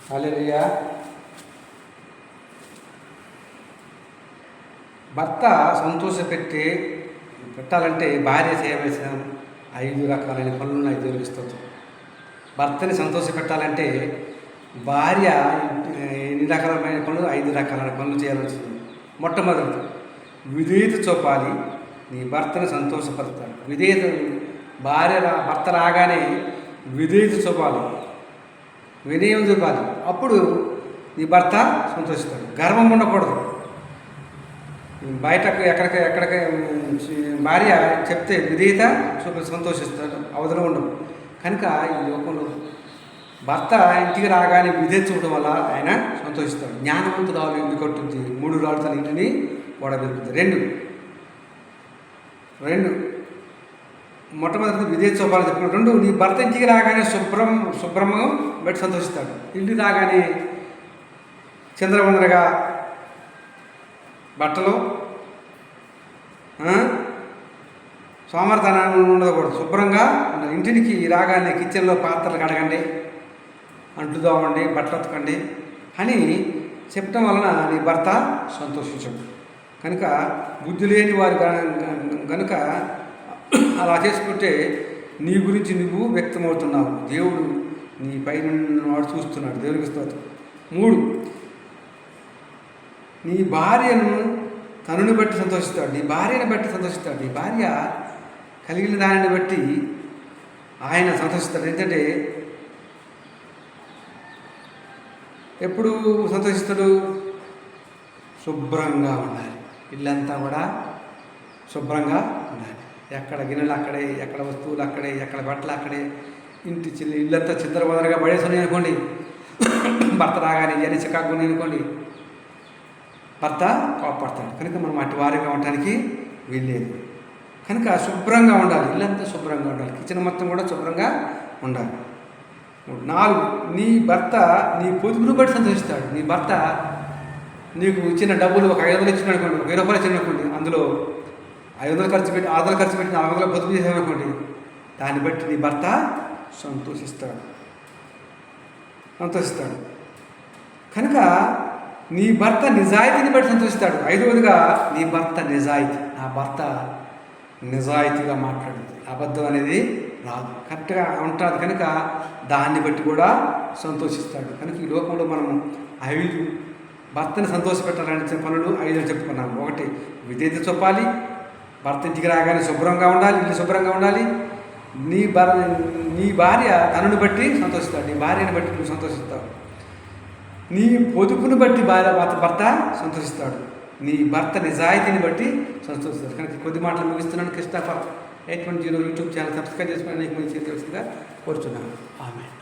హల్లెలూయా. భర్త పెట్టాలంటే భార్య చేయవలసిన 5 రకాలైన పనులు నాకు దేవునికి. భర్తని సంతోషపెట్టాలంటే భార్య ఎన్ని రకాలమైన పనులు? 5 రకాలైన పనులు చేయాల్సి ఉంది. మొట్టమొదటి, విధేయత చూపాలి. నీ భర్తను సంతోషపరుస్తాడు. విధేయత, భర్త రాగానే విధేయత చూపాలి, వినయం చూపాలి. అప్పుడు నీ భర్త సంతోషిస్తాడు. గర్వం ఉండకూడదు. బయటకు ఎక్కడికి భార్య చెప్తే విధేయత సంతోషిస్తాడు, అవధులు ఉండవు. కనుక ఈ లోకంలో భర్త ఇంటికి రాగానే విధేయత చూపడం వల్ల ఆయన సంతోషిస్తాడు. జ్ఞానవంతురాలు ఎందుకు కట్టుద్ది? 3 రాళ్ళు తన ఇంటిని ఓడబెరుగుతుంది. 2 మొట్టమొదటి విధేయత చూపాలని చెప్పిన. 2, నీ భర్త ఇంటికి రాగానే శుభ్రంగా బట్టి సంతోషిస్తాడు. ఇంటికి రాగానే చంద్రవందరగా బట్టలు సోమర్థనం ఉండకూడదు, శుభ్రంగా ఇంటికి రాగానే కిచెన్లో పాత్రలు కడగండి, అంట్లు తోమండి, బట్టలు ఉతకండి అని చెప్పడం వలన నీ భర్త సంతోషించడు. కనుక బుద్ధి లేని వారు కనుక అలా చేసుకుంటే నీ గురించి నువ్వు వ్యక్తమవుతున్నావు. దేవుడు నీ పైన వాడు చూస్తున్నాడు. దేవునికి స్తోత్రం. 3, నీ భార్యను తనని బట్టి సంతోషిస్తాడు, నీ భార్యను బట్టి సంతోషిస్తాడు. నీ భార్య కలిగిన దానిని బట్టి ఆయన సంతోషిస్తాడు. ఏంటంటే ఎప్పుడు సంతోషిస్తాడు? శుభ్రంగా ఉండాలి, ఇల్లంతా కూడా శుభ్రంగా ఉండాలి. ఎక్కడ గిన్నెలు అక్కడే, ఎక్కడ వస్తువులు అక్కడే, ఎక్కడ బట్టలు అక్కడే, ఇల్లంతా చిందరవందరగా పడేసుకుని అనుకోండి, భర్త రాగానే ఎన్ని చికాకుని అనుకోండి, భర్త కోపడతాడు. కనుక మనం అటు వారిగా ఉండటానికి వీల్లేదు. కనుక శుభ్రంగా ఉండాలి, ఇల్లంతా శుభ్రంగా ఉండాలి, కిచెన్ మొత్తం కూడా శుభ్రంగా ఉండాలి. 4, నీ భర్త నీ పొదుపును బట్టి సంతోషిస్తాడు. నీ భర్త నీకు ఇచ్చిన డబ్బులు ఒక 500 ఇచ్చిన అనుకోండి, 1000 రూపాయలు ఇచ్చిన అనుకోండి, అందులో 500 ఖర్చు పెట్టి 600 ఖర్చు పెట్టి 400 పొదుపు చేసామనుకోండి, దాన్ని బట్టి నీ భర్త సంతోషిస్తాడు. కనుక నీ భర్త నిజాయితీని బట్టి సంతోషిస్తాడు. 5వదిగా నీ భర్త నిజాయితీ. నా భర్త నిజాయితీగా మాట్లాడుతుంది, అబద్ధం అనేది రాదు, కరెక్ట్గా ఉంటుంది. కనుక దాన్ని బట్టి కూడా సంతోషిస్తాడు. కనుక ఈ లోకంలో మనం 5 భర్తని సంతోషపెట్టాలనే పనులు 5 చెప్పుకున్నాము. 1, విధేయత చూపాలి. భర్త ఇంటికి రాగానే శుభ్రంగా ఉండాలి, ఇల్లు శుభ్రంగా ఉండాలి. నీ భార్య తనను బట్టి సంతోషిస్తాడు, నీ భార్యను బట్టి నువ్వు సంతోషిస్తావు. నీ పొదుపును బట్టి భర్త సంతోషిస్తాడు, నీ భర్త నిజాయితీని బట్టి సంతోషిస్తాడు. కనుక కొద్ది మాటలు ముగిస్తున్నాను. క్రిస్టఫర్ 810 యూట్యూబ్ ఛానల్ సబ్స్క్రైబ్ చేసుకుని అనేక మంది చేతులుగా కోరుచున్నాను. ఆమేన్.